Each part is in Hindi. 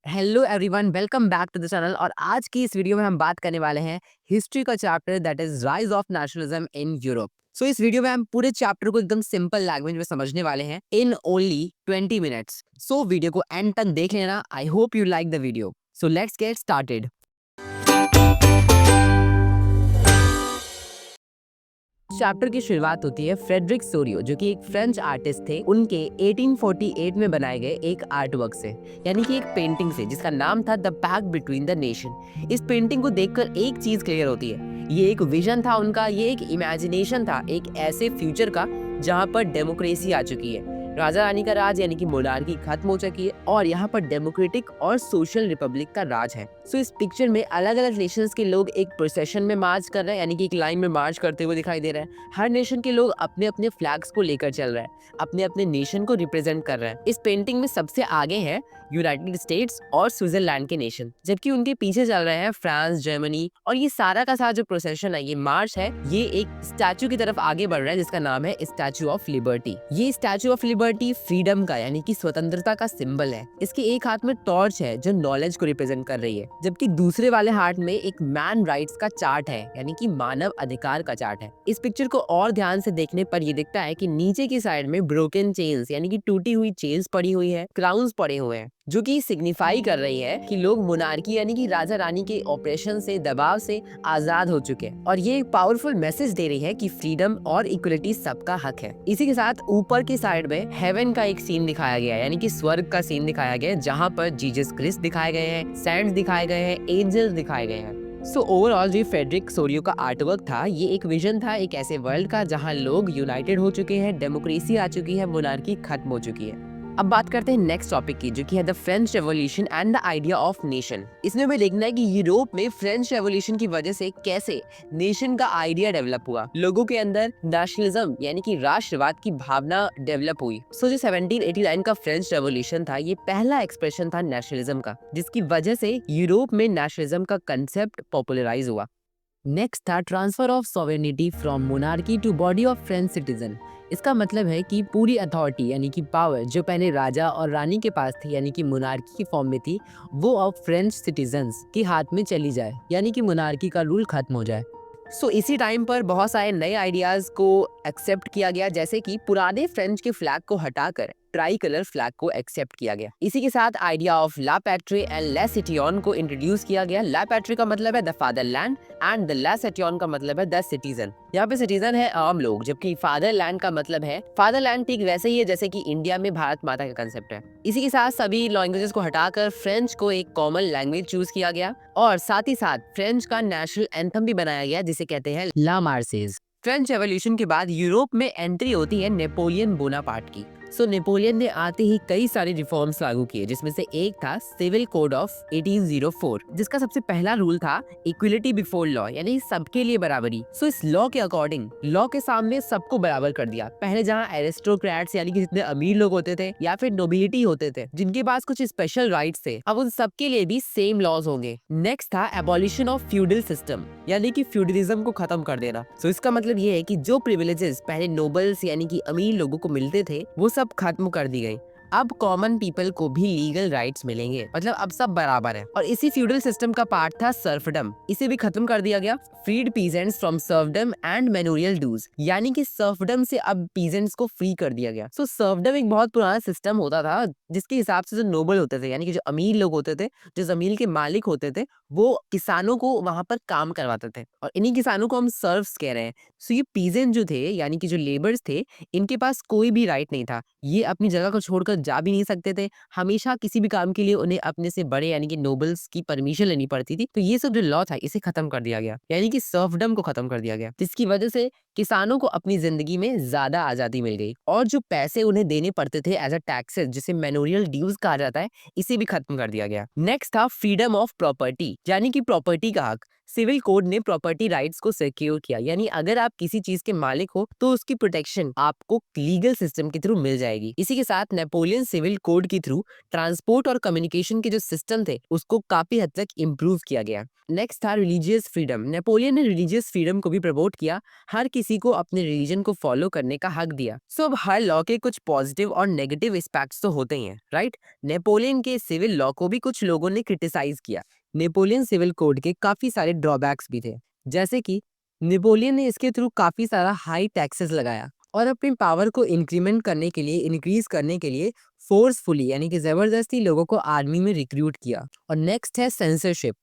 Hello everyone, welcome back to the channel. और आज की इस वीडियो में हम बात करने वाले हैं हिस्ट्री का chapter that is rise of nationalism in Europe. So इस वीडियो में हम पूरे चैप्टर को एकदम सिंपल लैंग्वेज में समझने वाले हैं in only 20 minutes. So video को एंड तक देख लेना। I hope you like the video. So let's get started. Chapter की शुरुआत होती है फ्रेडरिक सोरियो, जो कि एक फ्रेंच आर्टिस्ट थे, उनके 1848 में बनाए गए एक आर्ट वर्क से, यानी कि एक पेंटिंग से, जिसका नाम था the pact between the nation. इस पेंटिंग को देखकर एक चीज क्लियर होती है, ये एक विजन था उनका, ये एक इमेजिनेशन था एक ऐसे फ्यूचर का जहाँ पर डेमोक्रेसी आ चुकी है, राजा रानी का राज यानी कि मोनार्की खत्म हो चुकी है और यहाँ पर डेमोक्रेटिक और सोशल रिपब्लिक का राज है। सो इस पिक्चर में अलग अलग नेशंस के लोग एक प्रोसेशन में मार्च कर रहे हैं, यानी कि एक लाइन में मार्च करते हुए दिखाई दे रहे हैं। हर नेशन के लोग अपने अपने फ्लैग्स को लेकर चल रहे हैं, अपने अपने नेशन को रिप्रेजेंट कर रहे हैं। इस पेंटिंग में सबसे आगे है यूनाइटेड स्टेट्स और स्विट्जरलैंड के नेशन, जबकि उनके पीछे चल रहे हैं फ्रांस, जर्मनी। और ये सारा का सारा जो प्रोसेशन है, ये मार्च है, ये एक स्टैचू की तरफ आगे बढ़ रहा है जिसका नाम है स्टैचू ऑफ लिबर्टी। ये स्टैचू ऑफ लिबर्टी फ्रीडम का यानी कि स्वतंत्रता का सिंबल है। इसके एक हाथ में टॉर्च है जो नॉलेज को रिप्रेजेंट कर रही है, जबकि दूसरे वाले हाथ में एक मैन राइट्स का चार्ट है, यानी कि मानव अधिकार का चार्ट है। इस पिक्चर को और ध्यान से देखने पर ये दिखता है कि नीचे की साइड में ब्रोकन चेन्स यानी कि टूटी हुई चेन्स पड़ी हुई है, क्राउन्स पड़े हुए हैं, जो कि सिग्निफाई कर रही है कि लोग मोनार्की यानी कि राजा रानी के ऑपरेशन से, दबाव से आजाद हो चुके हैं। और ये एक पावरफुल मैसेज दे रही है कि फ्रीडम और इक्वलिटी सबका हक है। इसी के साथ ऊपर की साइड में हेवन का एक सीन दिखाया गया है, यानी कि स्वर्ग का सीन दिखाया गया है, जहाँ पर जीसस क्रिस्ट दिखाए गए हैं, सैंट्स दिखाए गए हैं, एंजल्स दिखाए गए हैं। सो ओवरऑल जो फ्रेडरिक सोरियो का आर्टवर्क था, ये एक विजन था एक ऐसे वर्ल्ड का जहां लोग यूनाइटेड हो चुके हैं, डेमोक्रेसी आ चुकी है, मोनार्की खत्म हो चुकी है। अब बात करते हैं नेक्स्ट टॉपिक की, जो कि है the French revolution and the idea of nation. इसमें हमें देखना है कि यूरोप में फ्रेंच रेवोल्यूशन की वजह से कैसे नेशन का आइडिया डेवलप हुआ, लोगों के अंदर नेशनलिज्म यानी कि राष्ट्रवाद की भावना डेवलप हुई। सो जो 1789 का फ्रेंच रेवोल्यूशन था, ये पहला एक्सप्रेशन था नेशनलिज्म का, जिसकी वजह से यूरोप में नेशनलिज्म का कंसेप्ट पॉपुलराइज हुआ। नेक्स्ट था transfer of sovereignty from monarchy to body of French citizen. इसका मतलब है कि पूरी अथॉरिटी यानी कि पावर जो पहले राजा और रानी के पास थी, यानी कि मोनार्की की फॉर्म में थी, वो अब फ्रेंच सिटीजन्स के हाथ में चली जाए, यानी कि मोनार्की का रूल खत्म हो जाए। सो इसी टाइम पर बहुत सारे नए आइडियाज को एक्सेप्ट किया गया, जैसे कि पुराने फ्रेंच के फ्लैग को हटाकर ट्राई कलर फ्लैग को एक्सेप्ट किया गया। इसी के साथ आइडिया ऑफ ला पैट्री एंड ला सिटियन को इंट्रोड्यूस किया गया। ला पैट्री का मतलब है द फादरलैंड एंड द ला सिटियन का मतलब है द सिटीजन। यहाँ पे सिटीजन है आम लोग, जबकि फादरलैंड का मतलब है, फादरलैंड ठीक वैसे ही है जैसे कि इंडिया में भारत माता का कंसेप्ट है। इसी के साथ सभी लैंग्वेजेस को हटाकर फ्रेंच को एक कॉमन लैंग्वेज चूज किया गया और साथ ही साथ फ्रेंच का नेशनल एंथम भी बनाया गया, जिसे कहते हैं ला मार्सेज। फ्रेंच रेवोल्यूशन के बाद यूरोप में एंट्री होती है नेपोलियन बोनापार्ट की। सो नेपोलियन ने आते ही कई सारे रिफॉर्म्स लागू किए, जिसमें से एक था सिविल कोड ऑफ 1804, जिसका सबसे पहला रूल था इक्वलिटी बिफोर लॉ, यानी सबके लिए बराबरी। सो इस लॉ के अकॉर्डिंग लॉ के सामने सबको बराबर कर दिया। पहले जहाँ एरिस्टोक्रेट्स यानी कि जितने अमीर लोग होते थे या फिर नोबिलिटी होते थे, जिनके पास कुछ स्पेशल राइट्स थे, अब उन सबके लिए भी सेम लॉज होंगे। नेक्स्ट था एबॉलिशन ऑफ फ्यूडल सिस्टम, यानी कि फ्यूडलिज्म को खत्म कर देना। सो इसका मतलब ये है कि जो प्रिविलेजेस पहले नोबल्स यानी कि अमीर लोगों को मिलते थे, वो सब खत्म कर दी गई। अब कॉमन पीपल को भी लीगल राइट्स मिलेंगे, मतलब अब सब बराबर है। और इसी फ्यूडल सिस्टम का पार्ट था सर्फडम, इसे भी खत्म कर दिया गया। Freed peasants from serfdom and manual dues, यानी कि सर्फडम से अब पीजेंट्स को फ्री कर दिया गया। सो सर्फडम एक बहुत पुराना सिस्टम होता था, जिसके हिसाब से जो नोबल होते थे यानी कि जो अमीर लोग होते थे, जो जमीन के मालिक होते थे, वो किसानों को वहां पर काम करवाते थे, और इन्हीं किसानों को हम सर्फ्स कह रहे हैं। सो ये पीजेंट जो थे यानी कि जो लेबर्स थे, इनके पास कोई भी राइट नहीं था, ये अपनी जगह को छोड़कर जा भी नहीं सकते थे। हमेशा किसी भी काम के लिए उन्हें अपने से बड़े यानी कि नोबल्स की परमिशन लेनी पड़ती थी। तो ये सब जो लॉ था, इसे खत्म कर दिया गया, यानी कि सर्फडम को खत्म कर दिया गया, जिसकी वजह से किसानों को अपनी जिंदगी में ज्यादा आजादी मिल गई। और जो पैसे उन्हें देने पड़ते थे एज अ टैक्सेस, जिसे मैनुअल ड्यूज कहा जाता है, इसे भी खत्म कर दिया गया। नेक्स्ट था फ्रीडम ऑफ प्रॉपर्टी, यानी कि प्रॉपर्टी का हक। सिविल कोड ने प्रॉपर्टी राइट्स को सिक्योर किया, यानी अगर आप किसी चीज के मालिक हो तो उसकी प्रोटेक्शन आपको लीगल सिस्टम के थ्रू मिल जाएगी। इसी के साथ नेपोलियन सिविल कोड के थ्रू ट्रांसपोर्ट और कम्युनिकेशन के जो सिस्टम थे उसको काफी हद तक इम्प्रूव किया गया। नेक्स्ट था रिलीजियस फ्रीडम। नेपोलियन ने रिलीजियस फ्रीडम को भी प्रमोट किया, हर किसी को अपने रिलीजन को फॉलो करने का हक दिया। सो अब हर लॉ के कुछ पॉजिटिव और नेगेटिव एस्पेक्ट्स तो होते ही हैं, राइट। नेपोलियन के सिविल लॉ को भी कुछ लोगों ने क्रिटिसाइज किया। नेपोलियन सिविल कोड के काफी सारे ड्रॉबैक्स भी थे, जैसे कि नेपोलियन ने इसके थ्रू काफी सारा हाई टैक्सेस लगाया और अपनी पावर को इंक्रीज करने के लिए फोर्सफुली यानी कि जबरदस्ती लोगों को आर्मी में रिक्रूट किया। और नेक्स्ट है सेंसरशिप,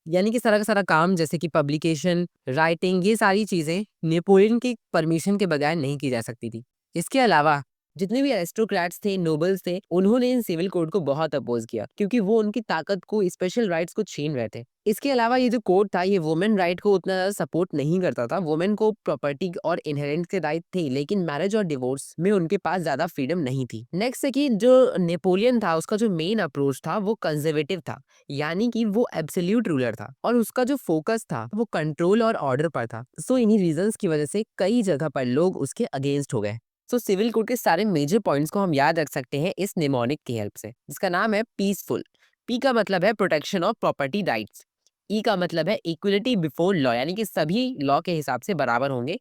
यानी कि सारा का सारा काम जैसे कि पब्लिकेशन, राइटिंग, ये सारी चीजें नेपोलियन की परमिशन के बगैर नहीं की जा सकती थी। इसके अलावा जितने भी एरिस्टोक्रेट्स थे, नोबल्स थे, उन्होंने इन सिविल कोड को बहुत अपोज किया क्योंकि वो उनकी ताकत को, स्पेशल राइट्स को छीन रहे थे। इसके अलावा ये जो कोड था ये वुमेन राइट को उतना ज्यादा सपोर्ट नहीं करता था। वुमेन को प्रॉपर्टी और इनहेरेंट के राइट थे, लेकिन मैरिज और डिवोर्स में उनके पास ज्यादा फ्रीडम नहीं थी। नेक्स्ट है कि जो नेपोलियन था उसका जो मेन अप्रोच था वो कंजर्वेटिव था, यानी कि वो एब्सोल्यूट रूलर था और उसका जो फोकस था वो कंट्रोल और ऑर्डर पर था। सो इन्हीं रीजंस की वजह से कई जगह पर लोग उसके अगेंस्ट हो गए। सो सिविल कोड के सारे मेजर पॉइंट्स को हम याद रख सकते हैं इस निमोनिक की हेल्प से, जिसका नाम है पीसफुल। पी का मतलब है प्रोटेक्शन ऑफ प्रॉपर्टी राइट्स। ई का मतलब है इक्वलिटी बिफोर लॉ, यानी कि सभी लॉ के हिसाब से बराबर होंगे।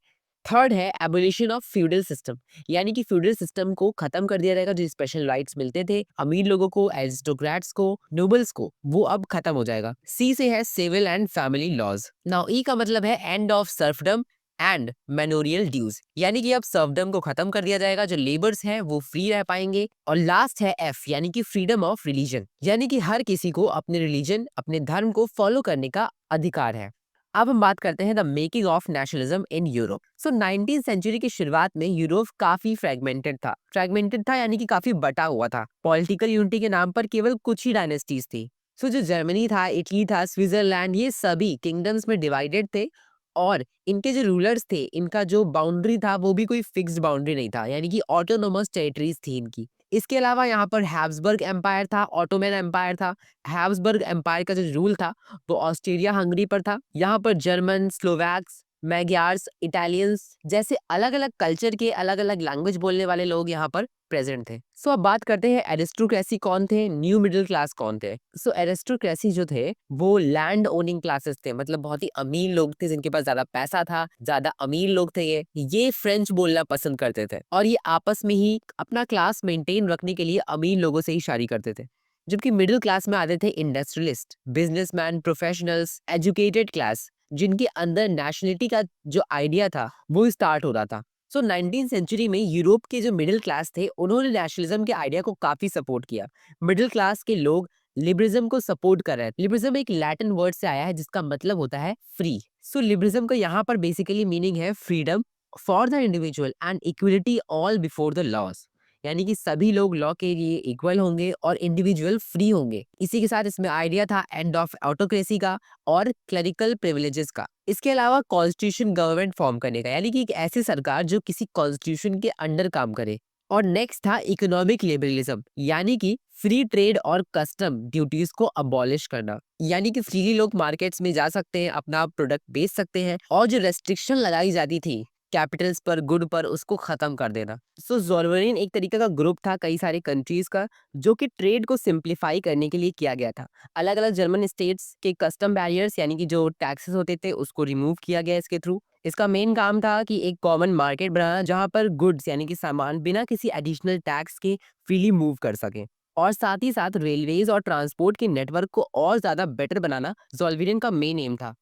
थर्ड है एबोलिशन ऑफ फ्यूडल सिस्टम, यानी कि फ्यूडल सिस्टम को खत्म कर दिया जाएगा। जो स्पेशल राइट्स मिलते थे अमीर लोगों को, एरिस्टोक्रेट्स को, नोबल्स को, वो अब खत्म हो जाएगा। सी से है civil and family laws. Now E का मतलब है end of serfdom and manorial dues, यानी कि अब सर्फडम को खत्म कर दिया जाएगा, जो लेबर्स हैं वो फ्री रह पाएंगे। और लास्ट है एफ, यानी कि फ्रीडम ऑफ रिलीजन, यानी कि हर किसी को अपने रिलीजन, अपने धर्म को फॉलो करने का अधिकार है। अब हम बात करते हैं the making of nationalism in Europe. So 19th century की शुरुआत में यूरोप काफी फ्रेगमेंटेड था, यानी कि काफी बटा हुआ था। पॉलिटिकल यूनिटी के नाम पर केवल कुछ ही डायनेस्टीज थी। सो जो जर्मनी था, इटली था, स्विट्जरलैंड, ये सभी किंगडम्स में डिवाइडेड थे और इनके जो रूलर्स थे, इनका जो बाउंड्री था वो भी कोई फिक्स्ड बाउंड्री नहीं था, यानी कि ऑटोनोमस टेरिटरीज थी इनकी। इसके अलावा यहाँ पर हैब्सबर्ग एम्पायर था, ऑटोमन एम्पायर था। हैब्सबर्ग एम्पायर का जो रूल था वो ऑस्ट्रिया हंगरी पर था। यहाँ पर जर्मन, स्लोवैक्स, मैग्यार्स, इटालियंस जैसे अलग अलग कल्चर के अलग अलग लैंग्वेज बोलने वाले लोग यहाँ पर प्रेजेंट थे। सो अब बात करते हैं एरिस्टोक्रेसी कौन थे, न्यू मिडिल क्लास कौन थे। सो एरिस्टोक्रेसी जो थे वो लैंड ओनिंग क्लासेस थे, मतलब बहुत ही अमीर लोग थे जिनके पास ज्यादा पैसा था, ज्यादा अमीर लोग थे। ये फ्रेंच बोलना पसंद करते थे और ये आपस में ही अपना क्लास मेंटेन रखने के लिए अमीर लोगों से ही शादी करते थे। जबकि मिडिल क्लास में आते थे industrialist, businessman, professionals, educated class, जिनके अंदर नेशनलिटी का जो आइडिया था वो स्टार्ट हो रहा था। सो 19th सेंचुरी में यूरोप के जो मिडिल क्लास थे उन्होंने नेशनलिज्म के आइडिया को काफी सपोर्ट किया। मिडिल क्लास के लोग लिबरलिज्म को सपोर्ट कर रहे हैं। लिबरलिज्म एक लैटिन वर्ड से आया है जिसका मतलब होता है फ्री। सो लिबरलिज्म का यहाँ पर बेसिकली मीनिंग है freedom for the individual and equality all before the laws, यानी कि सभी लोग लॉ के लिए इक्वल होंगे और इंडिविजुअल फ्री होंगे। इसी के साथ इसमें आइडिया था एंड ऑफ ऑटोक्रेसी का और क्लरिकल प्रिविलेजेस का। इसके अलावा कॉन्स्टिट्यूशन गवर्नमेंट फॉर्म करने का, यानी कि एक ऐसी सरकार जो किसी कॉन्स्टिट्यूशन के अंडर काम करे। और नेक्स्ट था इकोनॉमिक लिबरलिज्म, यानी कि फ्री ट्रेड और कस्टम ड्यूटीज को अबॉलिश करना, यानी कि फ्रीली लोग मार्केट्स में जा सकते हैं, अपना प्रोडक्ट बेच सकते हैं और जो रेस्ट्रिक्शन लगाई जाती थी कैपिटल्स पर, गुड पर, उसको खत्म कर देना। सो ज़ोल्वेरिन एक तरीके का ग्रुप था कई सारे कंट्रीज का जो कि ट्रेड को सिंप्लीफाई करने के लिए किया गया था। अलग अलग जर्मन स्टेट्स के कस्टम बैरियर्स यानी कि जो टैक्सेस होते थे उसको रिमूव किया गया इसके थ्रू। इसका मेन काम था कि एक कॉमन मार्केट बनाना जहां पर गुड्स यानी कि सामान बिना किसी एडिशनल टैक्स के फ्रीली मूव कर सके, और साथ ही साथ रेलवेज और ट्रांसपोर्ट के नेटवर्क को और ज्यादा बेटर बनाना ज़ोल्वेरिन का मेन एम था।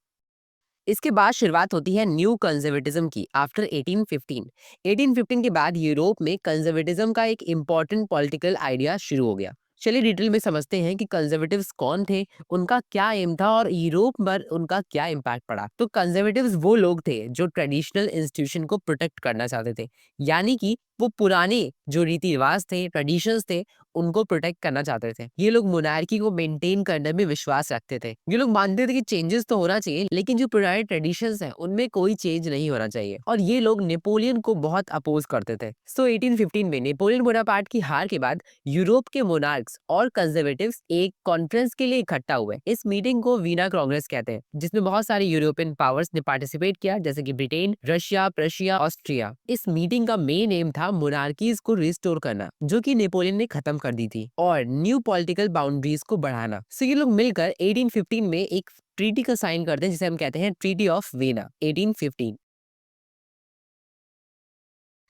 इसके बाद शुरुआत होती है न्यू कंजर्वेटिज्म की आफ्टर 1815। 1815 के बाद यूरोप में कंजर्वेटिज्म का एक इंपॉर्टेंट पॉलिटिकल आइडिया शुरू हो गया। चलिए डिटेल में समझते हैं कि कंजर्वेटिव्स कौन थे, उनका क्या एम था और यूरोप पर उनका क्या इम्पैक्ट पड़ा। तो कंजर्वेटिव्स वो लोग थे जो ट्रेडिशनल इंस्टीट्यूशन को प्रोटेक्ट करना चाहते थे, यानी कि वो पुराने जो रीति रिवाज थे, ट्रेडिशंस थे, उनको प्रोटेक्ट करना चाहते थे। ये लोग मोनार्की को मेंटेन करने में विश्वास रखते थे। ये लोग मानते थे कि चेंजेस तो होना चाहिए, लेकिन जो पुराने ट्रेडिशंस हैं उनमें कोई चेंज नहीं होना चाहिए। और ये लोग नेपोलियन को बहुत अपोज करते थे। सो 1815 में नेपोलियन बोनापार्ट की हार के बाद यूरोप के मोनार्क्स और कंजर्वेटिव्स एक कॉन्फ्रेंस के लिए इकट्ठा हुए। इस मीटिंग को वीना कांग्रेस कहते हैं, जिसमें बहुत सारे यूरोपियन पावर्स ने पार्टिसिपेट किया, जैसे कि ब्रिटेन, रशिया, प्रशिया, ऑस्ट्रिया। इस मीटिंग का मेन एम था मोनार्कीज को रिस्टोर करना, जो कि नेपोलियन ने खत्म कर दी थी, और न्यू पॉलिटिकल बाउंड्रीज को बढ़ाना। सो ये लोग मिलकर 1815 में एक ट्रीटी का साइन करते हैं, जिसे हम कहते हैं ट्रीटी ऑफ वेना 1815।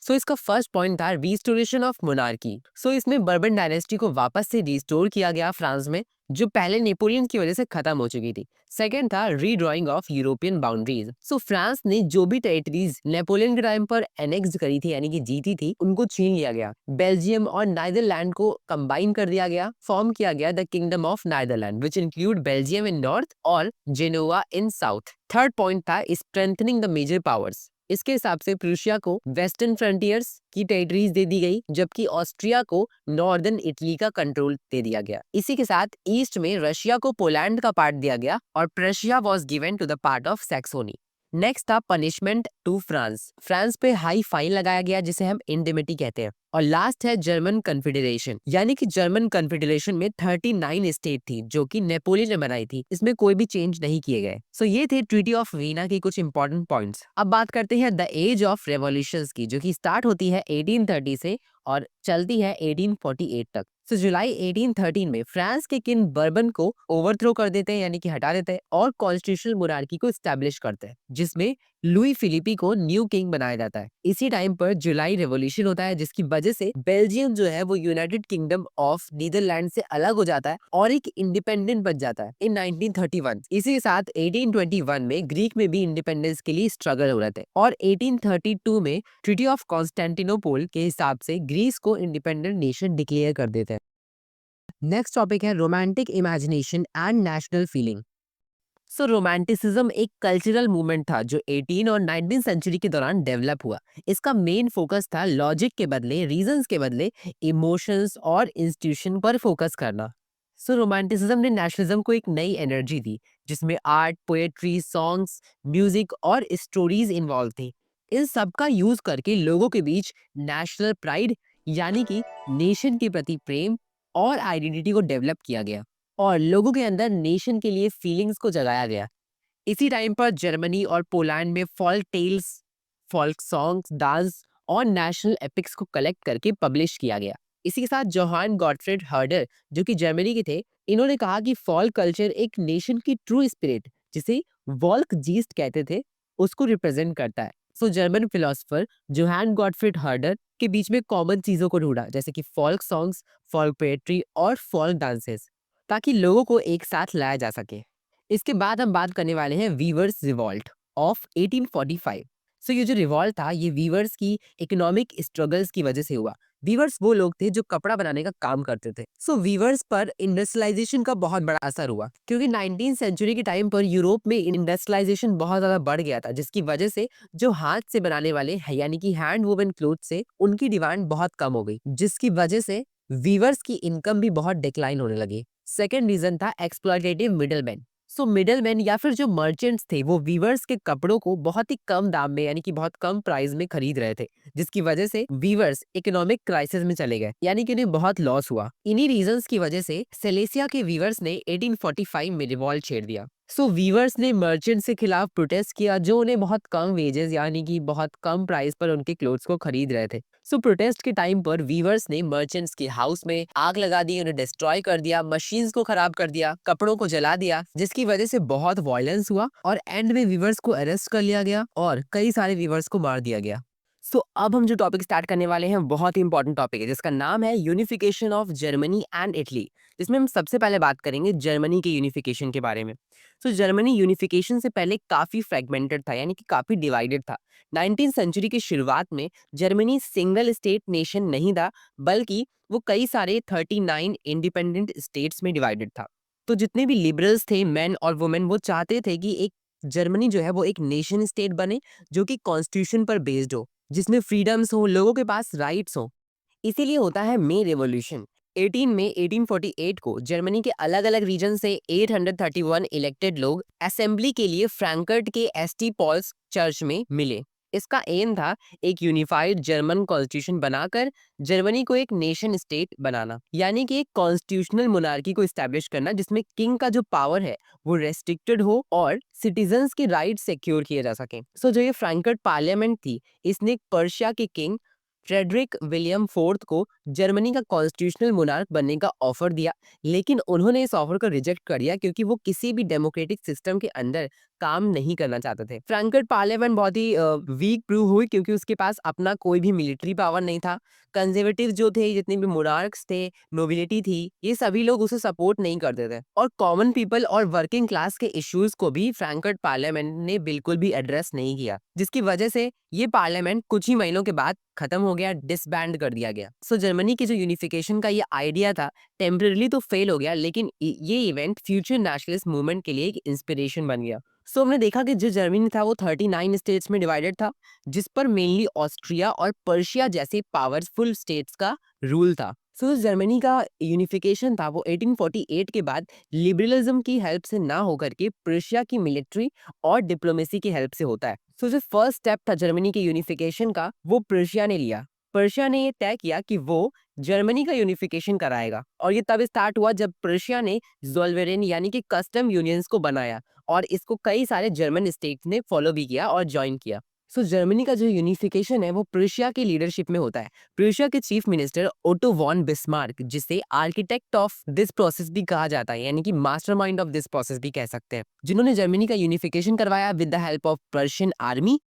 सो इसका फर्स्ट पॉइंट था रिस्टोरेशन ऑफ मोनार्की। सो इसमें बर्बन डायनेस्टी को वापस से रिस्टोर किया गया फ्रांस में, जो पहले नेपोलियन की वजह से खत्म हो चुकी थी। सेकंड था redrawing of European boundaries. So France ने जो भी टेरिटरीज नेपोलियन के टाइम पर एनेक्स करी थी, यानी कि जीती थी, उनको छीन लिया गया। बेल्जियम और नाइदरलैंड को कंबाइन कर दिया गया, फॉर्म किया गया the kingdom of Netherland, which include Belgium in north और Genoa in south. Third point था स्ट्रेंथनिंग द मेजर पावर्स। इसके हिसाब से प्रूशिया को वेस्टर्न फ्रंटियर्स की टेरिटरीज दे दी गई, जबकि ऑस्ट्रिया को नॉर्दर्न इटली का कंट्रोल दे दिया गया। इसी के साथ ईस्ट में रशिया को पोलैंड का पार्ट दिया गया और Prussia was given to the part of Saxony. Next था पनिशमेंट टू फ्रांस। फ्रांस पे हाई फाइन लगाया गया, जिसे हम इंडेमिटी कहते हैं। और लास्ट है जर्मन कन्फेडरेशन, यानी कि जर्मन कन्फेडरेशन में 39 स्टेट थी, जो कि नेपोलियन ने बनाई थी। इसमें कोई भी चेंज नहीं किए गए। सो ये थे ट्रीटी ऑफ वीना के कुछ इंपॉर्टेंट पॉइंट्स। अब बात करते हैं द एज ऑफ रेवोल्यूशंस की, जो कि स्टार्ट होती है 1830 से और चलती है 1848 तक। सो जुलाई 1813 में फ्रांस के किंग बर्बन को ओवरथ्रो कर देते हैं, यानी कि हटा देते हैं, और कॉन्स्टिट्यूशनल मोनार्की को एस्टैब्लिश करते हैं, जिसमें लुई फिलिपी को न्यू किंग बनाया जाता है। इसी टाइम पर जुलाई रेवोल्यूशन होता है, जिसकी वजह से बेल्जियम जो है वो यूनाइटेड किंगडम ऑफ नीदरलैंड से अलग हो जाता है और एक इंडिपेंडेंट बन जाता है इन 1931। इसी के साथ 1821 में ग्रीक में भी इंडिपेंडेंस के लिए स्ट्रगल हो रहे थे, और 1832 में ट्रीटी ऑफ कॉन्स्टेंटिनोपल के हिसाब से ग्रीस को इंडिपेंडेंट नेशन डिक्लेयर कर देते हैं। नेक्स्ट टॉपिक है romantic imagination and national feeling. So romanticism एक कल्चरल मूवमेंट था जो 18 और 19 सेंचुरी के दौरान डेवलप हुआ। इसका मेन फोकस था लॉजिक के बदले, रीजंस के बदले इमोशंस और इंस्टीट्यूशन पर फोकस करना। सो रोमांटिसिज्म ने नेशनलिज्म को एक नई एनर्जी दी, जिसमें आर्ट, पोएट्री, सॉन्ग्स, म्यूजिक और स्टोरीज इन्वॉल्व थी। इन सब का यूज करके लोगों के बीच नेशनल प्राइड, यानी कि नेशन के प्रति प्रेम और आइडेंटिटी को डेवलप किया गया, और लोगों के अंदर नेशन के लिए फीलिंग्स को जगाया गया। इसी टाइम पर जर्मनी और पोलैंड में folk tales, folk songs, dance और नेशनल एपिक्स को कलेक्ट करके पब्लिश किया गया। इसी के साथ जोहान गॉटफ्रेड हर्डर, जो कि जर्मनी के थे, इन्होंने कहा कि फॉल्क कल्चर एक नेशन की ट्रू स्पिरिट, जिसे वॉल्क जीस्ट कहते थे, उसको रिप्रेजेंट करता है। सो जर्मन फिलोसोफर जोहान गॉटफ्रेड हर्डर के बीच में कॉमन चीजों को ढूंढा, जैसे कि फॉल्क सॉन्ग्स, फॉल्क पोएट्री और फॉल्क डांसेस, ताकि लोगों को एक साथ लाया जा सके। इसके बाद हम बात करने वाले हैं वीवर्स रिवॉल्ट ऑफ 1845। सो ये जो रिवॉल्ट था, ये वीवर्स की इकोनॉमिक स्ट्रगल्स की वजह से हुआ। वीवर्स वो लोग थे जो कपड़ा बनाने का काम करते थे। सो वीवर्स पर इंडस्ट्रियलाइजेशन का बहुत बड़ा असर हुआ, क्योंकि 19 सेंचुरी के टाइम पर यूरोप में इंडस्ट्रियलाइजेशन बहुत ज्यादा बढ़ गया था, जिसकी वजह से जो हाथ से बनाने वाले यानी कि हैंड वोवन क्लोथ से उनकी डिमांड बहुत कम हो गई, जिसकी वजह से वीवर्स की इनकम भी बहुत डिक्लाइन होने लगी। सेकेंड रीजन था एक्सप्लॉयटेटिव मिडलमैन। सो मिडलमैन या फिर जो मर्चेंट्स थे, वो वीवर्स के कपड़ों को बहुत ही कम दाम में, यानी कि बहुत कम प्राइस में खरीद रहे थे, जिसकी वजह से वीवर्स इकोनॉमिक क्राइसिस में चले गए, यानी कि उन्हें बहुत लॉस हुआ। इन्हीं रीजंस की वजह से सिलेसिया के वीवर्स ने 1845 में रिवॉल्ट छेड़ दिया। सो वीवर्स ने मर्चेंट्स के खिलाफ प्रोटेस्ट किया, जो उन्हें बहुत कम वेजेस यानी कि बहुत कम प्राइस पर उनके क्लोथ्स को खरीद रहे थे। सो प्रोटेस्ट के टाइम पर वीवर्स ने मर्चेंट्स के हाउस में आग लगा दी, उन्हें डिस्ट्रॉय कर दिया, मशीन्स को खराब कर दिया, कपड़ों को जला दिया, जिसकी वजह से बहुत वायलेंस हुआ और एंड में वीवर्स को अरेस्ट कर लिया गया और कई सारे वीवर्स को मार दिया गया। सो अब हम जो टॉपिक स्टार्ट करने वाले हैं, बहुत ही इंपॉर्टेंट टॉपिक है, जिसका नाम है unification of Germany and Italy, जिसमें हम सबसे पहले बात करेंगे जर्मनी के यूनिफिकेशन के बारे में। सो जर्मनी यूनिफिकेशन से पहले काफी फ्रेगमेंटेड था, यानी कि काफी डिवाइडेड था। 19 सेंचुरी की शुरुआत में जर्मनी सिंगल स्टेट नेशन नहीं था, बल्कि वो कई सारे 39 इंडिपेंडेंट स्टेट्स में डिवाइडेड था। तो जितने भी लिबरल्स थे, मेन और वुमेन, वो चाहते थे कि एक जर्मनी जो है वो एक नेशन स्टेट बने जो कि कॉन्स्टिट्यूशन पर बेस्ड हो, जिसमें फ्रीडम्स हो, लोगों के पास राइट्स हो। इसीलिए होता है मे रेवोल्यूशन। 18 मई 1848 को जर्मनी के अलग अलग रीजन से 831 इलेक्टेड लोग असेंबली के लिए फ्रैंकफर्ट के एसटी पॉल्स चर्च में मिले। इसका एम था एक यूनिफाइड जर्मन कॉन्स्टिट्यूशन बनाकर जर्मनी को एक नेशन स्टेट बनाना, यानी कि एक कॉन्स्टिट्यूशनल मोनार्की को इस्टेब्लिश करना जिसमें किंग का जो पावर है वो रेस्ट्रिक्टेड हो और सिटीजन्स के राइट सिक्योर किए जा सके। सो जो ये फ्रैंकफर्ट पार्लियामेंट थी, इसने पर्शिया के किंग फ्रेडरिक विलियम फोर्थ को जर्मनी का कॉन्स्टिट्यूशनल मोनार्क बनने का ऑफर दिया, लेकिन उन्होंने इस ऑफर को रिजेक्ट कर दिया क्योंकि वो किसी भी डेमोक्रेटिक सिस्टम के अंदर काम नहीं करना चाहते थे। फ्रैंकफर्ट पार्लियामेंट बहुत ही वीक प्रूव हुई क्योंकि उसके पास अपना कोई भी मिलिट्री पावर नहीं था। कंजर्वेटिव जो थे, जितने भी मोनार्क्स थे, नोबिलिटी थी, ये सभी लोग उसे सपोर्ट नहीं करते थे और कॉमन पीपल और वर्किंग क्लास के इश्यूज को भी फ्रैंकफर्ट पार्लियामेंट ने बिल्कुल भी एड्रेस नहीं किया, जिसकी वजह से ये पार्लियामेंट कुछ ही महीनों के बाद खत्म हो गया, डिसबैंड कर दिया गया। सो जर्मनी की जो यूनिफिकेशन का ये आइडिया था, टेम्पररी तो फेल हो गया, लेकिन ये इवेंट फ्यूचर नेशनलिस्ट मूवमेंट के लिए एक इंस्पिरेशन बन गया। सो हमने देखा कि जो जर्मनी था वो 39 स्टेट्स में डिवाइडेड था, जिस पर मेनली ऑस्ट्रिया और पर्शिया जैसे पावरफुल स्टेट्स का रूल था। सो जर्मनी का यूनिफिकेशन था वो 1848 के बाद लिबरलिज्म की हेल्प से ना होकर के पर्शिया की मिलिट्री और डिप्लोमेसी की हेल्प से होता है। सो जो फर्स्ट स्टेप था जर्मनी के यूनिफिकेशन का, वो पर्शिया ने लिया। पर्शिया ने ये तय किया कि वो जर्मनी का यूनिफिकेशन कराएगा और ये तब स्टार्ट हुआ जब पर्शिया ने ज़ोल्वेरेन यानी कि कस्टम यूनियंस को बनाया और इसको कई सारे जर्मन स्टेट्स ने फॉलो भी किया और ज्वाइन किया। सो जर्मनी का जो यूनिफिकेशन है वो प्रूशिया की लीडरशिप में होता है। प्रूशिया के chief minister Otto von Bismarck, जिसे आर्किटेक्ट ऑफ दिस प्रोसेस भी कहा जाता है, यानी कि मास्टरमाइंड ऑफ दिस प्रोसेस भी कह सकते हैं, जिन्होंने जर्मनी का यूनिफिकेशन करवाया with the help of Persian army.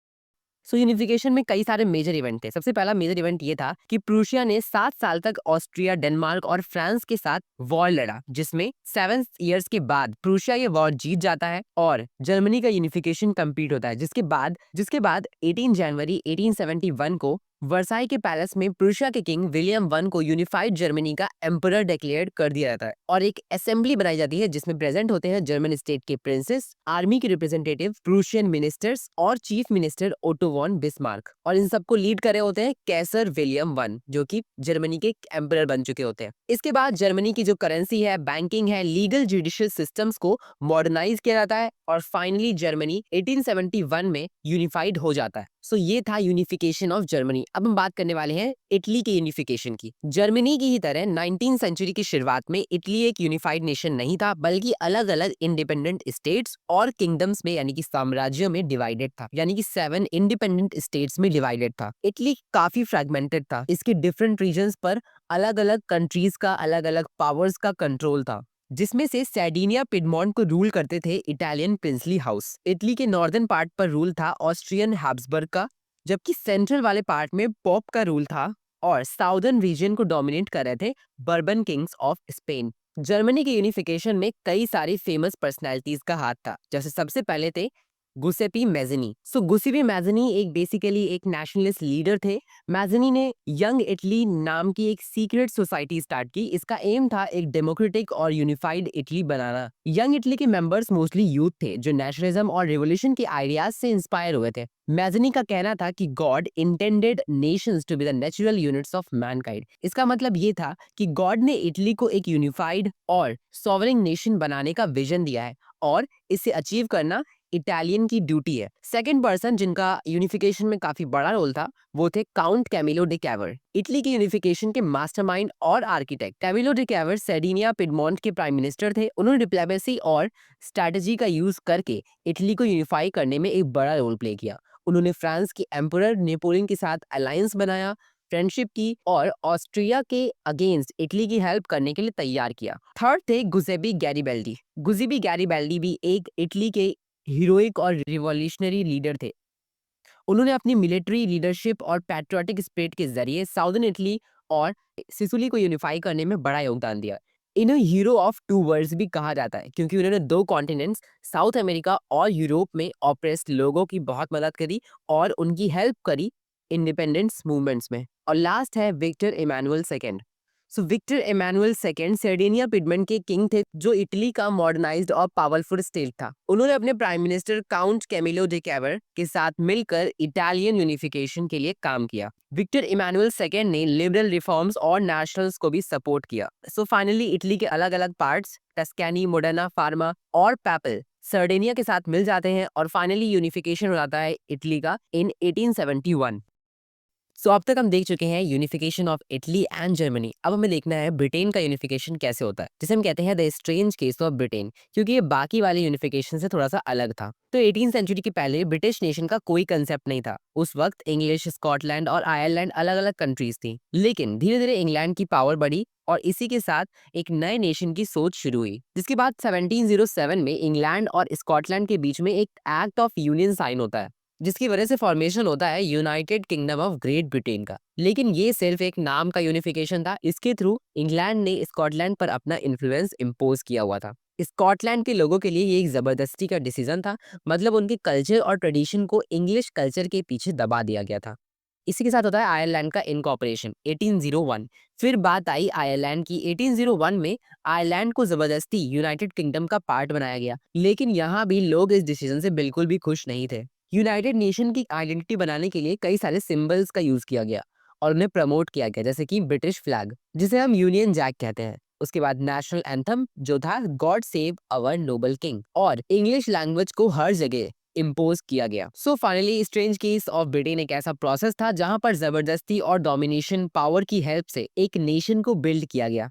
So unification में कई सारे मेजर इवेंट थे। सबसे पहला मेजर इवेंट ये था कि प्रूशिया ने 7 साल तक ऑस्ट्रिया, डेनमार्क और फ्रांस के साथ वॉर लड़ा, जिसमें 7 इयर्स के बाद प्रूशिया ये वॉर जीत जाता है और जर्मनी का यूनिफिकेशन कंप्लीट होता है। जिसके बाद 18 जनवरी 1871 को वर्साई के पैलेस में प्रूशिया के किंग विलियम वन को यूनिफाइड जर्मनी का एम्परर डिक्लेयर कर दिया जाता है और एक असेंबली बनाई जाती है जिसमें प्रेजेंट होते हैं जर्मन स्टेट के प्रिंसेस, आर्मी के रिप्रेजेंटेटिव, प्रूशियन मिनिस्टर्स और chief minister Otto von Bismarck, और इन सबको लीड करे होते हैं कैसर विलियम वन, जो कि जर्मनी के एम्परर बन चुके होते हैं। इसके बाद जर्मनी की जो करेंसी है, बैंकिंग है, लीगल जुडिशियल सिस्टम्स को मॉडर्नाइज किया जाता है और फाइनली जर्मनी 1871 में यूनिफाइड हो जाता है। सो ये था यूनिफिकेशन ऑफ जर्मनी। अब हम बात करने वाले हैं इटली के यूनिफिकेशन की। जर्मनी की ही तरह 19th सेंचुरी की शुरुआत में इटली एक यूनिफाइड नेशन नहीं था, बल्कि अलग अलग इंडिपेंडेंट स्टेट्स और किंगडम्स में यानी कि साम्राज्यों में डिवाइडेड था, यानी कि 7 इंडिपेंडेंट स्टेट्स में डिवाइडेड था। इटली काफी फ्रेगमेंटेड था, इसके डिफरेंट रीजन्स पर अलग अलग कंट्रीज का, अलग अलग पावर्स का कंट्रोल था, जिसमें से सैर्डिनिया पिडमॉन्ट को रूल करते थे इटालियन प्रिंसली हाउस। इटली के नॉर्दर्न पार्ट पर रूल था ऑस्ट्रियन हैब्सबर्ग का, जबकि सेंट्रल वाले पार्ट में पोप का रूल था और साउदर्न रीजन को डोमिनेट कर रहे थे bourbon Kings of Spain. Germany के यूनिफिकेशन में कई सारी फेमस पर्सनालिटीज का हाथ था, जैसे सबसे पहले थे गुसेपी मैज़नी। सो गुसेपी मैज़नी एक बेसिकली एक नेशनलिस्ट लीडर थे। मैज़नी ने यंग इटली नाम की एक सीक्रेट सोसाइटी स्टार्ट की। इसका एम था एक डेमोक्रेटिक और यूनिफाइड इटली बनाना। यंग इटली के मेंबर्स मोस्टली यूथ थे जो नेशनलिज्म और रिवॉल्यूशन के आइडियाज से इंस्पायर हुए थे। मैज़नी का कहना था कि God intended nations to be the natural units of mankind. इसका मतलब ये था कि गॉड ने इटली को एक यूनिफाइड और सॉवरेन नेशन बनाने का विजन दिया है और इसे अचीव करना इटालियन की ड्यूटी है। सेकंड पर्सन जिनका यूनिफिकेशन में काफी बड़ा रोल था वो थे count Camillo de Cavour, Italy की यूनिफिकेशन के मास्टरमाइंड और architect. Camillo de Cavour Sardinia Piedmont के प्राइम मिनिस्टर थे। उन्होंने डिप्लोमेसी और स्ट्रेटजी का यूज करके इटली को यूनिफाई करने में एक बड़ा रोल प्ले किया। उन्होंने फ्रांस के एम्परर नेपोलियन के साथ अलायंस बनाया, फ्रेंडशिप की और ऑस्ट्रिया के अगेंस्ट इटली की हेल्प करने के लिए तैयार किया। थर्ड थे गुसेबी गैरिबेल्डी। गुसेबी गैरिबेल्डी भी एक इटली के हीरोइक और रिवॉल्यूशनरी लीडर थे। उन्होंने अपनी मिलिट्री लीडरशिप और पैट्रियोटिक स्पिरिट के जरिए साउदर्न इटली और सिसिली को यूनिफाई करने में बड़ा योगदान दिया। इन्हें हीरो ऑफ टू वर्ल्ड्स भी कहा जाता है क्योंकि उन्होंने 2 कॉन्टिनेंट्स साउथ अमेरिका और यूरोप में ऑप्रेस्ड लोगों की बहुत मदद करी और उनकी हेल्प करी इंडिपेंडेंस मूवमेंट्स में। और लास्ट है विक्टर इमैनुअल सेकेंड। सो विक्टर इमैनुअल सेकेंड सर्डेनिया पिडमेंट के किंग थे, जो इटली का मॉडर्नाइज्ड और पावरफुल स्टेट था। उन्होंने अपने prime minister count Camillo de Cavour के साथ मिलकर इटालियन यूनिफिकेशन के लिए काम किया। विक्टर इमैनुअल सेकेंड ने लिबरल रिफॉर्म्स और नेशनल्स को भी सपोर्ट किया। सो फाइनली इटली के अलग अलग पार्ट्स टस्कैनी, मोडेना, फार्मा और पैपल सर्डेनिया के साथ मिल जाते हैं और फाइनली यूनिफिकेशन हो जाता है इटली का इन 1871। सो अब तक हम देख चुके हैं unification of Italy and Germany. अब हमें देखना है ब्रिटेन का यूनिफिकेशन कैसे होता है, जिसे हम कहते हैं the strange case of Britain, क्योंकि ये बाकी वाले यूनिफिकेशन से थोड़ा सा अलग था। तो 18 सेंचुरी के पहले ब्रिटिश नेशन का कोई कंसेप्ट नहीं था। उस वक्त इंग्लिश, स्कॉटलैंड और आयरलैंड अलग अलग कंट्रीज थी, लेकिन धीरे धीरे इंग्लैंड की पावर बढ़ी और इसी के साथ एक नए नेशन की सोच शुरू हुई, जिसके बाद 1707 में इंग्लैंड और स्कॉटलैंड के बीच में एक एक्ट ऑफ यूनियन साइन होता है, जिसकी वजह से फॉर्मेशन होता है United kingdom of great Britain का। लेकिन ये सिर्फ एक नाम का यूनिफिकेशन था। इसके थ्रू इंग्लैंड ने स्कॉटलैंड पर अपना इन्फ्लुएंस इम्पोज किया हुआ था। स्कॉटलैंड के लोगों के लिए ये एक जबरदस्ती का डिसीजन था, मतलब उनके कल्चर और ट्रेडिशन को इंग्लिश कल्चर के पीछे दबा दिया गया था। इसी के साथ होता है आयरलैंड का इनकॉर्पोरेशन 1801। फिर बात आई आयरलैंड की। 1801 में आयरलैंड को जबरदस्ती यूनाइटेड किंगडम का पार्ट बनाया गया, लेकिन यहाँ भी लोग इस डिसीजन से बिल्कुल भी खुश नहीं थे। यूनाइटेड नेशन की आइडेंटिटी बनाने के लिए कई सारे सिंबल्स का यूज किया गया और उन्हें प्रमोट किया गया, जैसे कि ब्रिटिश फ्लैग, जिसे हम यूनियन जैक कहते हैं। उसके बाद नेशनल एंथम जो था God save our Nobel king, और इंग्लिश लैंग्वेज को हर जगह इम्पोज किया गया। So finally strange case of Britain एक ऐसा प्रोसेस था जहां पर जबरदस्ती और डोमिनेशन पावर की हेल्प से एक नेशन को बिल्ड किया गया।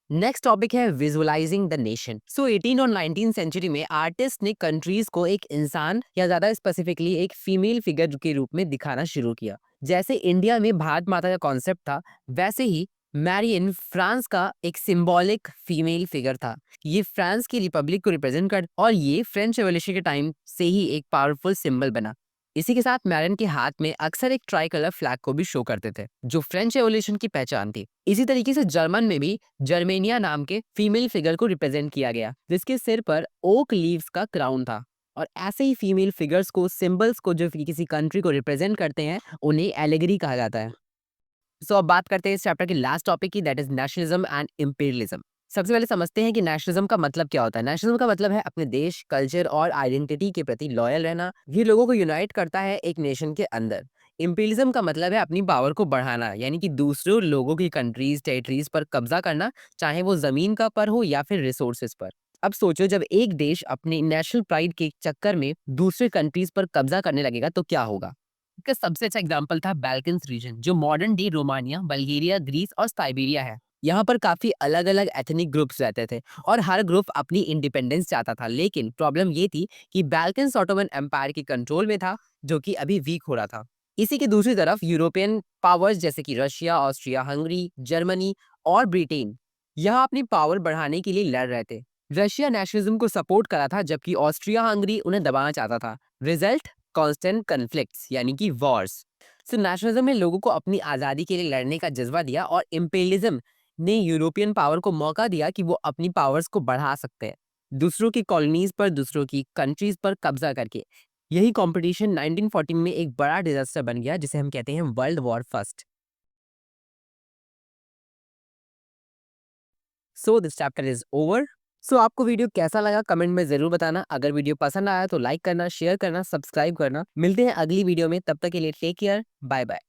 नेक्स्ट टॉपिक है विजुअलाइजिंग द नेशन। सो 18 और 19 सेंचुरी में आर्टिस्ट ने कंट्रीज को एक इंसान या ज्यादा स्पेसिफिकली एक फीमेल फिगर के रूप में दिखाना शुरू किया। जैसे इंडिया में भारत माता का कॉन्सेप्ट था, वैसे ही मैरियन फ्रांस का एक सिंबॉलिक फीमेल फिगर था। ये फ्रांस की रिपब्लिक को रिप्रेजेंट कर और ये फ्रेंच रेवोल्यूशन के टाइम से ही एक पावरफुल सिंबल बना। इसी के साथ मैरियन के हाथ में अक्सर एक ट्राई कलर फ्लैग को भी शो करते थे, जो फ्रेंच रेवोल्यूशन की पहचान थी। इसी तरीके से जर्मन में भी जर्मेनिया नाम के फीमेल फिगर को रिप्रेजेंट किया गया, जिसके सिर पर ओक लीव्स का क्राउन था। और ऐसे ही फीमेल फिगर्स को, सिंबल्स को जो किसी कंट्री को रिप्रेजेंट करते हैं, उन्हें एलेगरी कहा जाता है। सो अब बात करते हैं इस चैप्टर की लास्ट टॉपिक की, that is nationalism and imperialism. सबसे पहले समझते हैं कि नेशनलिज्म का मतलब क्या होता है। नेशनलिज्म का मतलब है अपने देश, कल्चर और आइडेंटिटी के प्रति लॉयल रहना। ये लोगों को यूनाइट करता है एक नेशन के अंदर। इंपीरियलिज्म का मतलब है अपनी पावर को बढ़ाना, यानी कि दूसरों लोगों की कंट्रीज, टेरिटरीज पर कब्जा करना, चाहे वो जमीन का पर हो या फिर रिसोर्सेज पर। अब सोचो, जब एक देश अपने नेशनल प्राइड के चक्कर में दूसरे कंट्रीज पर कब्जा करने लगेगा तो क्या होगा। इसका सबसे अच्छा एग्जांपल था बाल्कन्स रीजन, जो modern day Romania, Bulgaria, Greece और साइबेरिया है। यहाँ पर काफी अलग अलग एथनिक ग्रुप्स रहते थे और हर ग्रुप अपनी इंडिपेंडेंस चाहता था। लेकिन प्रॉब्लम ये थी कि बाल्कन्स ऑटोमन एम्पायर के कंट्रोल में था, जो कि अभी वीक हो रहा था। इसी की दूसरी तरफ यूरोपियन पावर्स जैसे कि रशिया, ऑस्ट्रिया हंगरी, जर्मनी और ब्रिटेन यहाँ अपनी पावर बढ़ाने के लिए लड़ रहे थे। रशिया नेशनलिज्म को सपोर्ट करा था, जबकि ऑस्ट्रिया हंगरी उन्हें दबाना चाहता था। रिजल्ट कांस्टेंट कन्फ्लिक्ट्स यानी कि वॉर्स। सो नेशनलिज्म ने लोगों को अपनी आजादी के लिए लड़ने का जज्बा दिया और इंपीरियलिज्म ने यूरोपियन पावर को मौका दिया कि वो अपनी पावर्स को बढ़ा सकते हैं, दूसरों की कॉलोनीज पर, दूसरों की कंट्रीज पर कब्जा करके। यही कंपटीशन 1914 में एक बड़ा डिजास्टर बन गया, जिसे हम कहते हैं world war first. So this chapter is over. So आपको वीडियो कैसा लगा कमेंट में जरूर बताना। अगर वीडियो पसंद आया तो लाइक करना, शेयर करना, सब्सक्राइब करना। मिलते हैं अगली वीडियो में, तब तक के लिए टेक केयर, बाय बाय।